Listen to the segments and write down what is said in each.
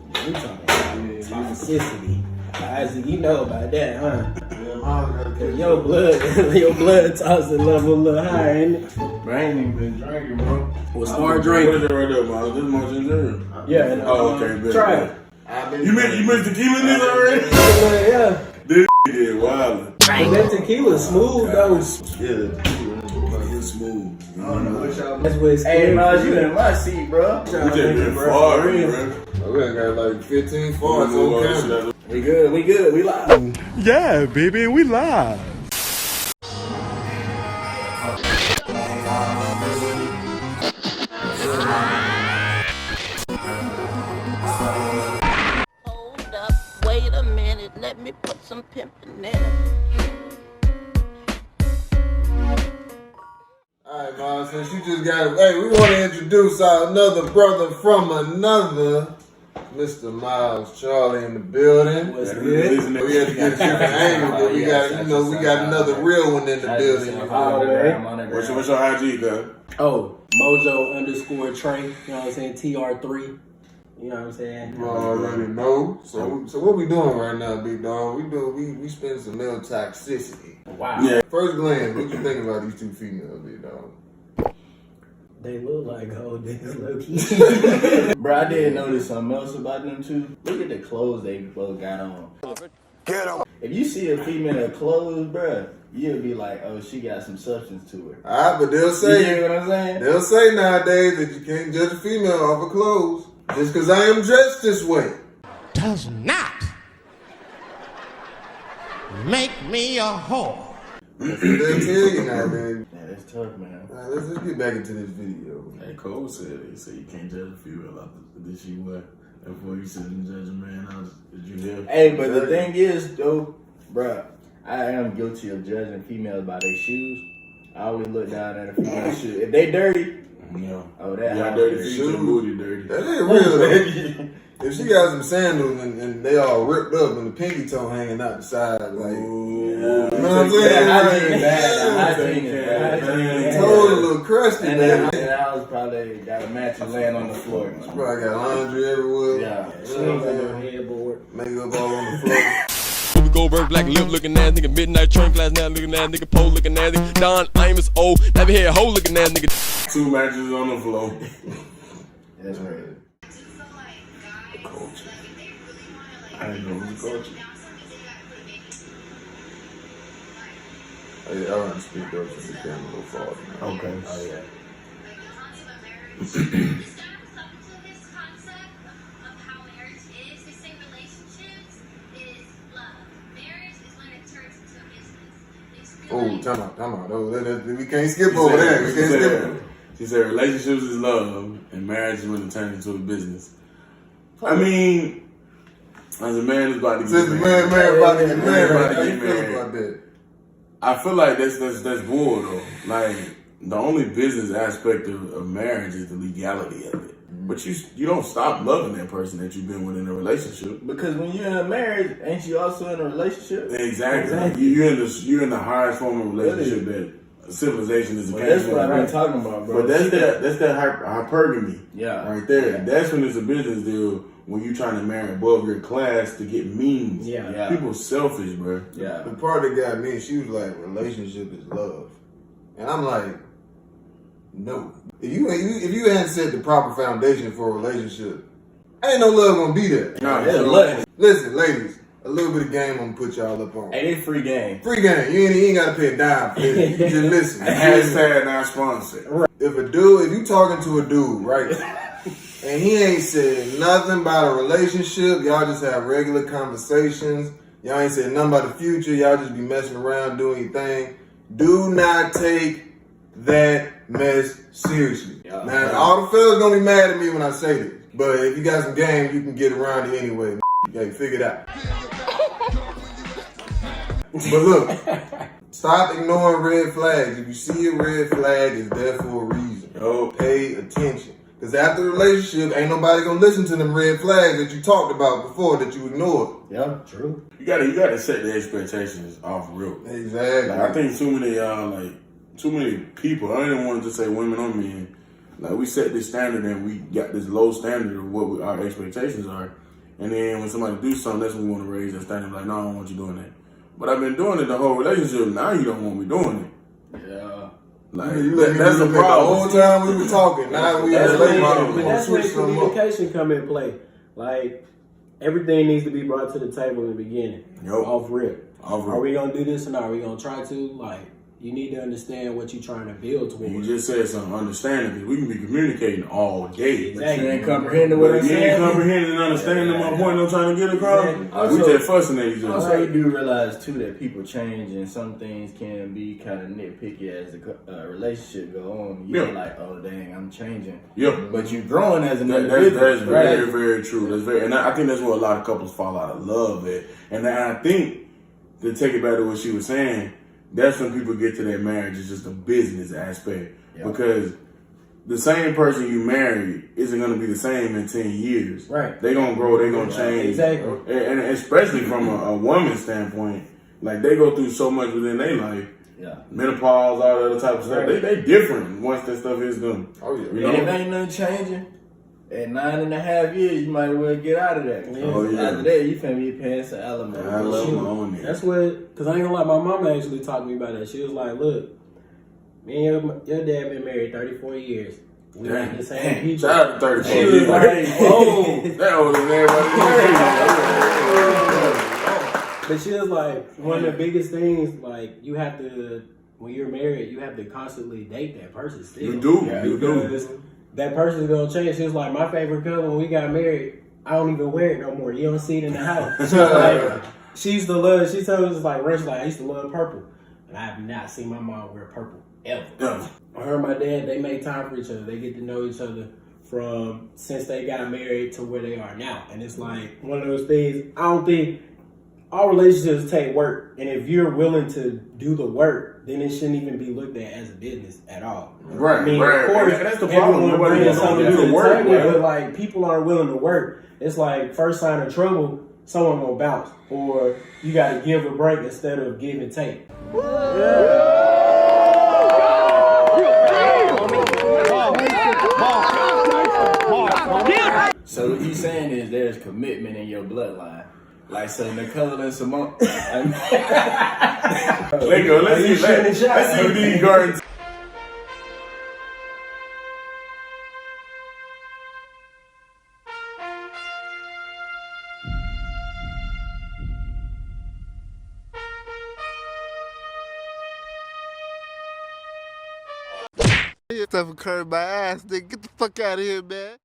We talking toxicity. Isaac, you know about that, huh? Your blood toxin level a little higher, ain't it? Bro, I ain't even been drinking, bro. Well, start drinking. What is it right there, man? This much ginger. Yeah. And, Okay, try it. You missed tequila in this already? Yeah. This is wild. That tequila smooth though. Yeah, it's smooth. I don't know what y'all. That's what it's. Hey, Miles, you in my seat, bro. We just been far, bro. We got like 15 farts on camera. We good, we live. Yeah, baby, we live. Hold up, wait a minute, let me put some pimpin' in it. Alright, Mom, since you just got it, hey, we want to introduce our another brother from another, Mr. Miles Charlie in the building. What's good? We had to get a different angle, but we got another real one in the building. What's your IG, guy? Oh, Mojo_Trey. You know what I'm saying? TR3. You know what I'm saying? You already know. So what we doing right now, big dog? We spend some male toxicity. Wow. Yeah. First glance, what you think about these two females, big dog? They look like gold niggas, low-key. Bro, I didn't notice something else about them too. Look at the clothes they both got on. Get them. If you see a female in clothes, bro, you'll be like, oh, she got some substance to her. Alright, but they'll You say hear what I'm saying? they'll say nowadays that you can't judge a female off her clothes just because I am dressed this way. Does not make me a whore. That's what they'll tell you nowadays. Yeah, that's tough, man. Alright, let's get back into this video. Hey, Cole said you can't judge a female after did she what? Before you sit and judge a man, did you hear? Hey, but the thing is, though, bro, I am guilty of judging females by their shoes. I always look down at a female's shoes. If they dirty, Yeah. oh, that Yeah, house dirty dirty. feet, your booty dirty. That ain't real though. If she got some sandals and they all ripped up and the pinky toe hanging out the side, like, Ooh. you know what I'm saying? Yeah, hygiene Like, bad. Hygiene is bad. it's totally a little crusty, And man. then I was probably got a mattress laying on the floor. Probably got laundry everywhere. Yeah. She ain't got no headboard. Makeup all on the floor. Ruby Goldberg, black lip looking ass nigga, midnight train class now looking ass nigga, pole looking ass nigga, Don Amos old, never head hole looking ass nigga. 2 matches on the floor. That's right. Culture. I didn't know who's culture. Hey, I want to speak up so the camera will fall. Okay. Oh, yeah. Oh, time out. Oh, we can't skip over that. We can't skip it. She said relationships is love and marriage is when it turns into a business. I mean, as a man who's about to Since get the married, man about to get Man married, about to how get you feel married. about that? I feel like that's bull though. Like the only business aspect of marriage is the legality of it. But you don't stop loving that person that you've been with in a relationship. Because when you're in a marriage, ain't you also in a relationship? Exactly. You're in the highest form of relationship that civilization is. Well, that's what I've been talking about, bro. But that's that hypergamy. Yeah. Right there. Yeah. That's when it's a business deal. When you trying to marry above your class to get means. Yeah. People selfish, bro. Yeah. The part that got me, she was like, relationship is love. And I'm like, no. If you hadn't set the proper foundation for a relationship, ain't no love gonna be there. Nah, Yeah, you look. Listen, ladies, a little bit of game I'm gonna put y'all up on. Hey, they free game. Free game. You ain't gotta pay a dime for this. You can just listen. Hashtag not sponsored. If you talking to a dude, right, and he ain't said nothing about a relationship, y'all just have regular conversations, y'all ain't said nothing about the future, y'all just be messing around doing your thing, do not take that mess seriously. Yeah. Now, all the fellas gonna be mad at me when I say this, but if you got some game, you can get around it anyway. Okay, figure it out. But look, stop ignoring red flags. If you see a red flag, it's there for a reason. Yo. Pay attention. Because after the relationship, ain't nobody gonna listen to them red flags that you talked about before that you ignored. Yeah, true. You gotta set the expectations off real. Exactly. Like, I think too many too many people, I don't want to just say women or men, like we set this standard and we got this low standard of what our expectations are. And then when somebody do something, that's when we want to raise that standard. Like, no, I don't want you doing that. But I've been doing it the whole relationship. Now you don't want me doing it. Yeah. Like, that's the problem. The whole time we were talking. Now we That's that's where communication come in play. Like, everything needs to be brought to the table in the beginning. Off rip. Are we gonna do this or not? Are we gonna try to? Like, you need to understand what you're trying to build towards. You just said something understanding because we can be communicating all day. Exactly. You ain't comprehending what I'm saying. You ain't comprehending and understanding my point I'm trying to get across. Exactly. We just fussing at each other. Also, you do realize too that people change and some things can be kind of nitpicky as the relationship go on. You're like, oh dang, I'm changing. Yeah. But you're growing as an individual. That's very, very true. That's very, and I think that's where a lot of couples fall out of love at. And I think to take it back to what she was saying, that's when people get to their marriage. It's just a business aspect because the same person you marry isn't going to be the same in 10 years. Right. They're going to grow. They're going to change. Exactly. And especially from a woman's standpoint, like they go through so much within their life. Yeah. Menopause, all that other type of stuff. They different once that stuff is done. Oh yeah. You know? And if ain't nothing changing, at 9.5 years, you might as well get out of that. Oh, yeah. After that, you finna be paying some element. I love my own nigga. That's what, because I ain't gonna lie, my mama actually talked to me about that. She was like, look, me and your dad been married 34 years. We like the same people. Shout out to 34 She was years. like, oh. That older than everybody. But she was like, one of the biggest things, like, you have to, when you're married, you have to constantly date that person still. You do. You Because do. that person's gonna change. She was like, my favorite color when we got married, I don't even wear it no more. You don't see it in the house. She was like, she used to love, she told us like, Rush, like, I used to love purple. And I have not seen my mom wear purple ever. Her and my dad, they make time for each other. They get to know each other from since they got married to where they are now. And it's like one of those things, I don't think all relationships take work. And if you're willing to do the work, then it shouldn't even be looked at as a business at all. Right, I mean, right. of course, That's the problem. everyone Nobody brings wants something to to do the the work, table, man. but like people aren't willing to work. It's like first sign of trouble, someone will bounce, or you got to give a break instead of give and take. So what you saying is there's commitment in your bloodline. Like, so Nicole and Simone. Let go. Let's see what these gardens. Stuff occurred my ass, nigga. Get the fuck out of here, man.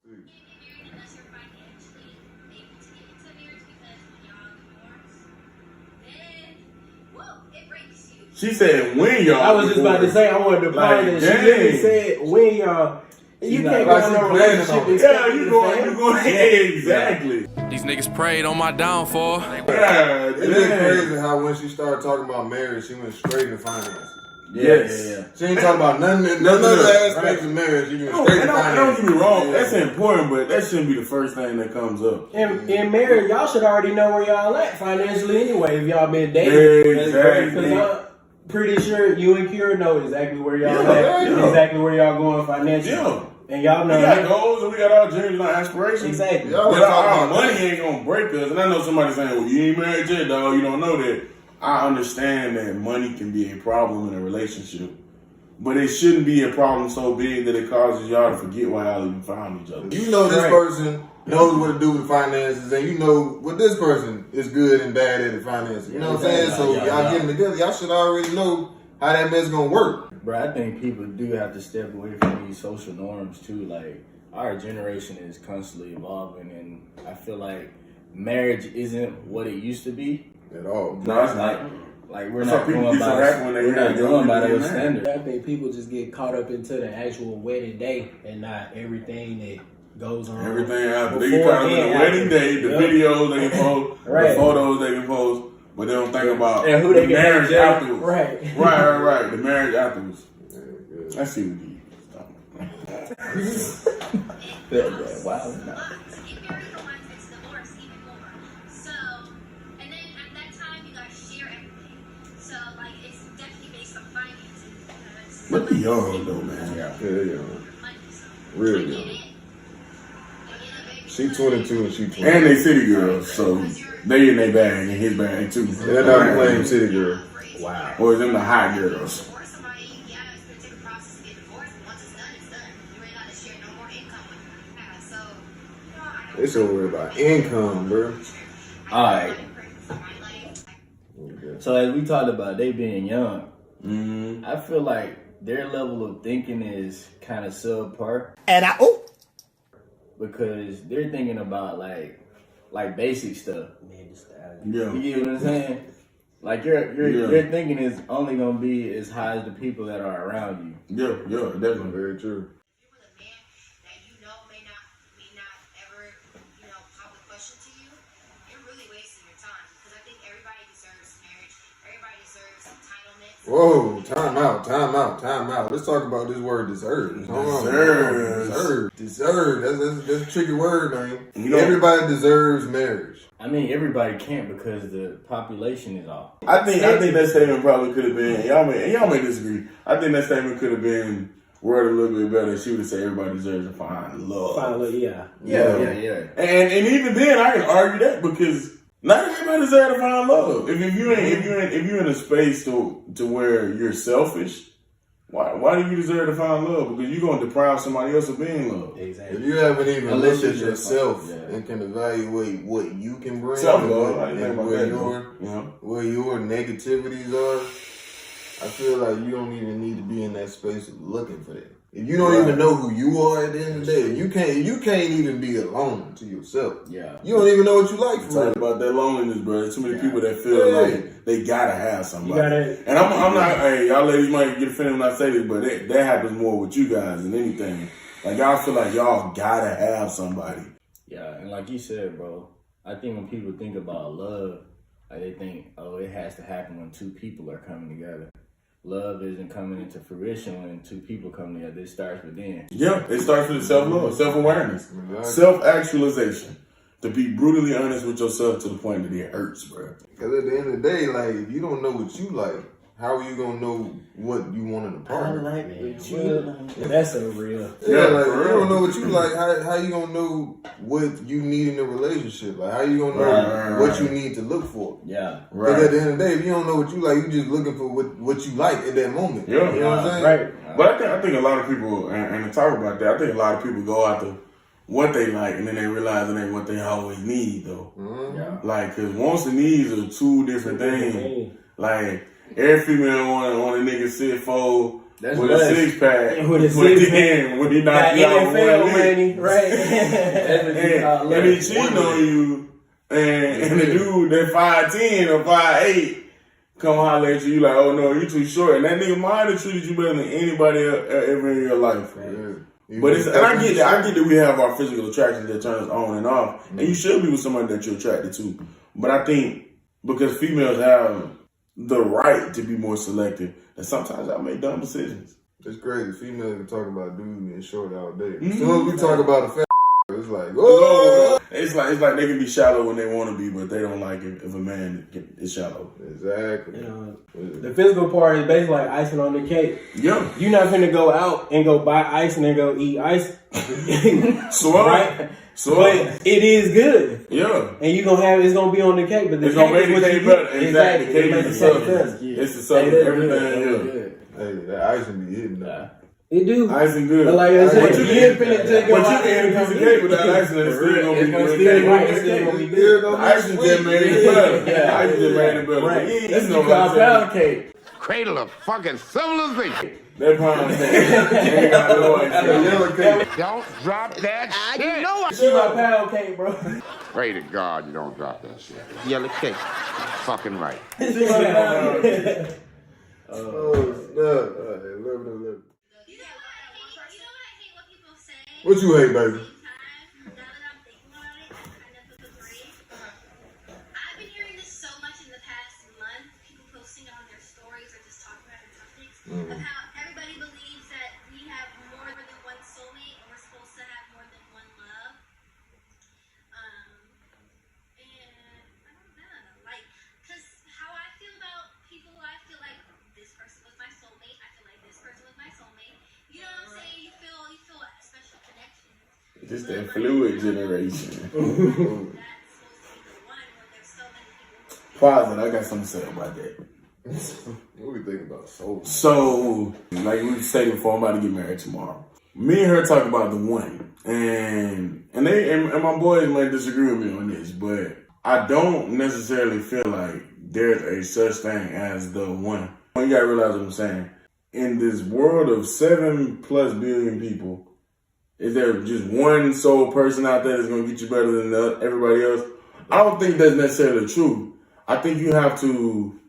She said when y'all. I was just about to say I wanted to Like, point that she dang. literally said when y'all. You can't go in no relationship. Yeah, you going. Exactly. These niggas prayed on my downfall. Yeah, It's been crazy how when she started talking about marriage, she went straight to finances. Yes. She ain't talking about none other aspects of marriage. She went straight to Don't finances. get me wrong. That's important, but that shouldn't be the first thing that comes up. In marriage, y'all should already know where y'all at financially anyway. If y'all been dating, Exactly. Because I'm pretty sure you and Kira know exactly where y'all at, and exactly where y'all going financially. Yeah. And y'all know We got goals and we got our dreams and our aspirations. exactly. Y'all But was talking our about money ain't gonna break us. And I know somebody saying, well, you ain't married yet, dog. You don't know that. I understand that money can be a problem in a relationship. But it shouldn't be a problem so big that it causes y'all to forget why y'all even found each other. You know this person knows what to do with finances, and you know what this person is good and bad at the finances. You know what I'm saying? So y'all getting together, y'all should already know how that mess gonna work. Bro, I think people do have to step away from these social norms too. Like, our generation is constantly evolving, and I feel like marriage isn't what it used to be. At all. No, it's not. Like we're So not people going be so by happy when they we're not hear going by they're those married. standards. I think people just get caught up into the actual wedding day and not everything that goes on. Everything after. They before get caught up in and the wedding after. day, the Yep. videos they can post, Right. the photos they can post, but they don't think about And who the they get marriage married. afterwards. Right. Right. The marriage afterwards. I see what you Wow. No. But the young though, man. Yeah, yeah. Real young. She 22 and she 20. And they city girls, so they in their bag and his bag too. They're not playing city girl. Wow. Or is them the hot girls? They so worried about income, bro. Alright. So as we talked about they being young, I feel like their level of thinking is kind of subpar. And Because they're thinking about like basic stuff. Yeah. You get what I'm saying? Like your thinking is only gonna be as high as the people that are around you. Yeah, definitely. Very true. Whoa, time out. Let's talk about this word deserve. Deserve. That's a tricky word, man. You know, everybody deserves marriage. I mean, everybody can't because the population is off. I think that statement probably could have been, y'all may disagree. I think that statement could have been worded a little bit better. She would have said everybody deserves to find love. Yeah. And even then I can argue that because not everybody deserves to find love. If you're in a space to where you're selfish, why do you deserve to find love? Because you're gonna deprive somebody else of being loved. Exactly. If you haven't even Unless looked at you're yourself yeah. and can evaluate what you can bring Self-love, and where your negativities are, I feel like you don't even need to be in that space of looking for that. If you don't even know who you are at the end of the day, you can't even be alone to yourself. Yeah. You don't even know what you like for Talk real. about that loneliness, bro. There's too many people that feel like they gotta have somebody. And I'm not, hey, y'all ladies might get offended when I say this, but that happens more with you guys than anything. Like, y'all feel like y'all gotta have somebody. Yeah, and like you said, bro, I think when people think about love, like they think, oh, it has to happen when two people are coming together. Love isn't coming into fruition when two people come together. It starts within. Yeah, it starts with self-love, self-awareness, self-actualization. To be brutally honest with yourself to the point that it hurts, bro. Because at the end of the day, like, if you don't know what you like, how are you going to know what you want in a partner? That's so real. Yeah, like, if you don't know what you like, how you going to know what you need in a relationship? Like, how you going to know what you need to look for? Yeah. Because at the end of the day, if you don't know what you like, you just looking for what you like at that moment. Yeah. You know what I'm saying? Right. But I think a lot of people, and to talk about that, I think a lot of people go after what they like and then they realize it ain't what they always need, though. Mm-hmm. Yeah. Like, because wants and needs are two different things. Like, every female want a nigga 6'4" with a six pack. With a six pack. When he knocked you out with NFL one money, right? and he cheating on you, and the dude that 5'10" or 5'8" come holler at you, like, oh no, you too short. And that nigga might have treated you better than anybody ever in your life. Yeah. But and I get that we have our physical attractions that turn us on and off. And you should be with somebody that you're attracted to. But I think because females have the right to be more selective, and sometimes I make dumb decisions. It's crazy. Females can talk about dudes being short all day. As soon as we talk about a fat, it's like, oh! It's like they can be shallow when they want to be, but they don't like it if a man is shallow. Exactly. The physical part is basically like icing on the cake. Yeah. You're not finna go out and go buy ice and then go eat ice. Right? So, but it is good. Yeah. And you gonna have it's gonna be on the cake, but the it's gonna make the cake better. Exactly. The cake is the substance. It's the substance. Everything. Hey, that icing be hitting though. It do. Icing good. But like I said, but you can eat a piece of cake without icing. It's still gonna be good. It's still gonna be good. The icing just made it better. Yeah, icing just made it better. Right. That's no pound cake. Cradle of fucking civilization. That pound cake. Yellow cake. Don't drop that shit. You know She my pound cake, bro. Pray to God you don't drop that shit. Yellow cake. Fucking right. She my pound cake. Oh, snap. Love it. You know what I hate what people say? What you hate, baby? Now that I'm thinking about it, I kind of agree. I've been hearing this so much in the past month, people posting on their stories or just talking about it topics, of how everybody believes that we have more than one soulmate and we're supposed to have more than one love. And I don't know, like, because how I feel about people, I feel like this person was my soulmate. I feel like this person was my soulmate. You know what I'm saying? You feel a special connection. Just that fluid generation. Pause it. I got something to say about that. What we think about soul? So, like we said before, I'm about to get married tomorrow. Me and her talk about the one, and my boys might disagree with me on this, but I don't necessarily feel like there's a such thing as the one. You gotta realize what I'm saying. In this world of 7+ billion people, is there just one sole person out there that's gonna get you better than everybody else? I don't think that's necessarily true. I think you have to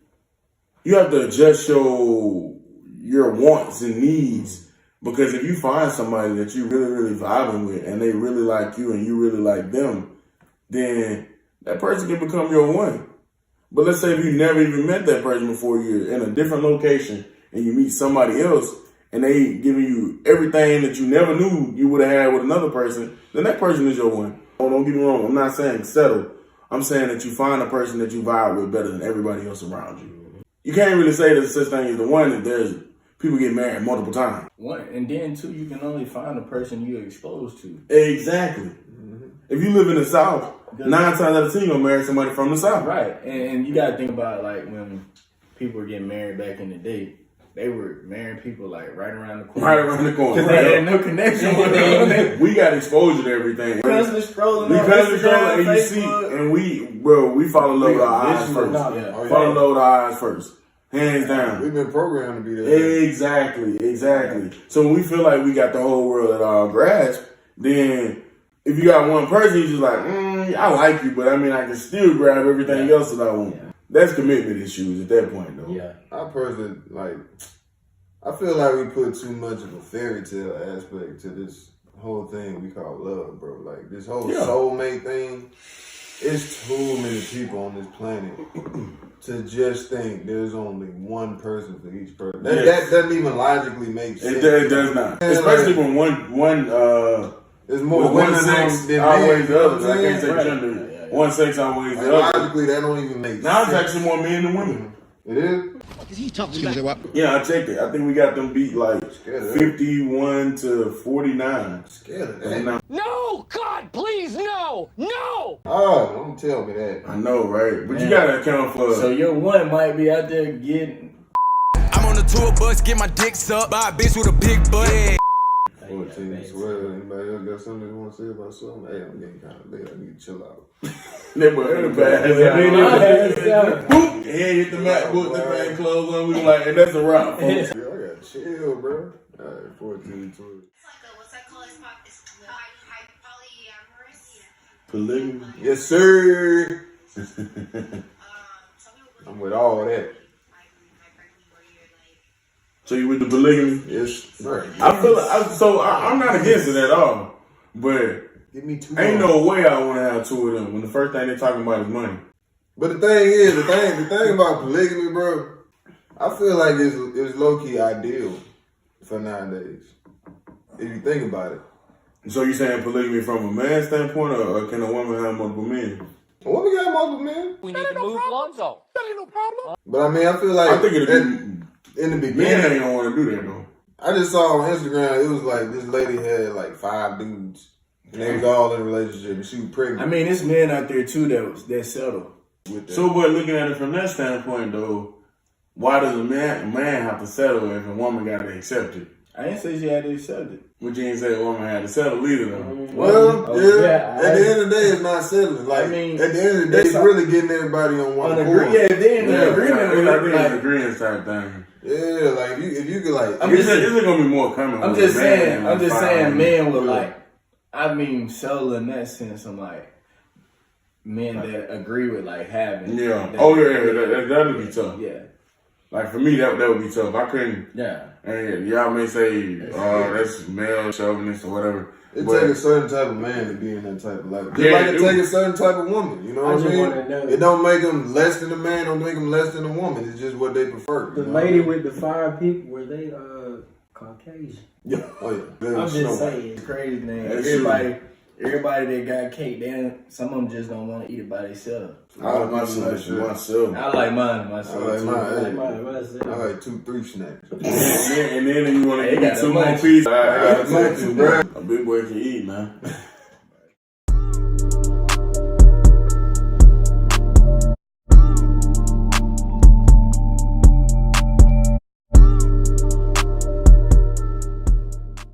adjust your wants and needs, because if you find somebody that you really, really vibing with and they really like you and you really like them, then that person can become your one. But let's say if you never even met that person before, you're in a different location and you meet somebody else and they giving you everything that you never knew you would have had with another person, then that person is your one. Oh, don't get me wrong. I'm not saying settle. I'm saying that you find a person that you vibe with better than everybody else around you. You can't really say there's such thing as the one, that there's people get married multiple times. One, and then two, you can only find the person you're exposed to. Exactly. If you live in the South, 9 times out of 10 you're gonna marry somebody from the South. Right, and you gotta think about like when people were getting married back in the day. They were marrying people like right around the corner. Right around the corner. Because they had no connection with them. We got exposure to everything. Constantly scrolling We on constantly Instagram, scrolling, and you see, Facebook. and we fall in love with our eyes first. Yeah. Fall in love with our eyes first. Hands down. We've been programmed to be that. Exactly. So when we feel like we got the whole world at our grasp, then if you got one person, you're just like, I like you, but I mean, I can still grab everything else that I want. That's commitment issues at that point, though. Yeah. I personally, I feel like we put too much of a fairy tale aspect to this whole thing we call love, bro. Like, this whole soulmate thing, it's too many people on this planet to just think there's only one person for each person. That doesn't even logically make sense. It does not. Especially when one there's more one women sex than outweighs men. the other. I can't say gender. One sex outweighs the other. Logically, that don't even make sense. Now it's actually more men than women. It is? Yeah, I checked it. I think we got them beat like 51 to 49. Scared of that. No! God, please, no! No! Oh, don't tell me that. I know, right? But you gotta account for. So your one might be out there getting. I'm on the tour bus, get my dick sucked by a bitch with a big butt. Yeah. 14, swear. Anybody else got something they want to say about something? Hey, I'm getting kind of late. I need to chill out. That boy in the past. Boop! Head hit the MacBook, that thing closed on. We were like, and that's a wrap. Yeah, I got chill, bro. All right, 14, 20. It's like a, what's that called? It's polyamorous. Polygamy. Yes, sir. Some people I'm with all that. So you with the polygamy? Yes, right. I feel like, I'm not against it at all. But Give me two. ain't more. no way I want to have two of them when the first thing they're talking about is money. But the thing is, the thing about polygamy, bro, I feel like it's low key ideal for nowadays. If you think about it. So you saying polygamy from a man's standpoint, or can a woman have multiple men? A woman got multiple men. We need to move Lonzo. That ain't no problem. But I mean, I feel like I think it'd be in the men beginning, ain't gonna want to do that though. I just saw on Instagram, it was like this lady had like 5 dudes. And they was all in a relationship and she was pregnant. I mean, it's men out there too that settle with that. So, but looking at it from that standpoint though, why does a man have to settle if a woman got to accept it? I didn't say she had to accept it. But you ain't say a woman had to settle either though. Well, yeah, at the end of the day, it's not settling. Like, I mean, at the end of the day, it's really getting everybody on one accord. Yeah, if they in Yeah, agreement I with think it, it's an like, agreement type thing. Yeah, like if you could like, It's gonna be more coming. I'm with just a man saying, than five men would Yeah. like, I mean, settle in that sense. I'm like, men that agree with like having. Yeah. that- Oh yeah, that'd be tough. Yeah. Like for me, that would be tough. I couldn't. Yeah. And y'all may say, that's male chauvinist or whatever. it But take a certain type of man to be in that type of life. Just Yeah, like it it take would. a certain type of woman. You know I what I just mean? wanna know. It don't make them less than a man. Don't make them less than a woman. It's just what they prefer. The you know? lady with the 5 people, were they Caucasian? Yeah. Oh yeah. They I'm was just snow. saying. It's crazy, man. That's Everybody that got cake, some of them just don't want to eat it by themselves. I like my selection myself. I like mine I myself. like too. mine. I like 2-3 snacks. And then if you want to They give got me the 2 more munchies. pieces, I got the munchies, bro. A big boy can eat, man.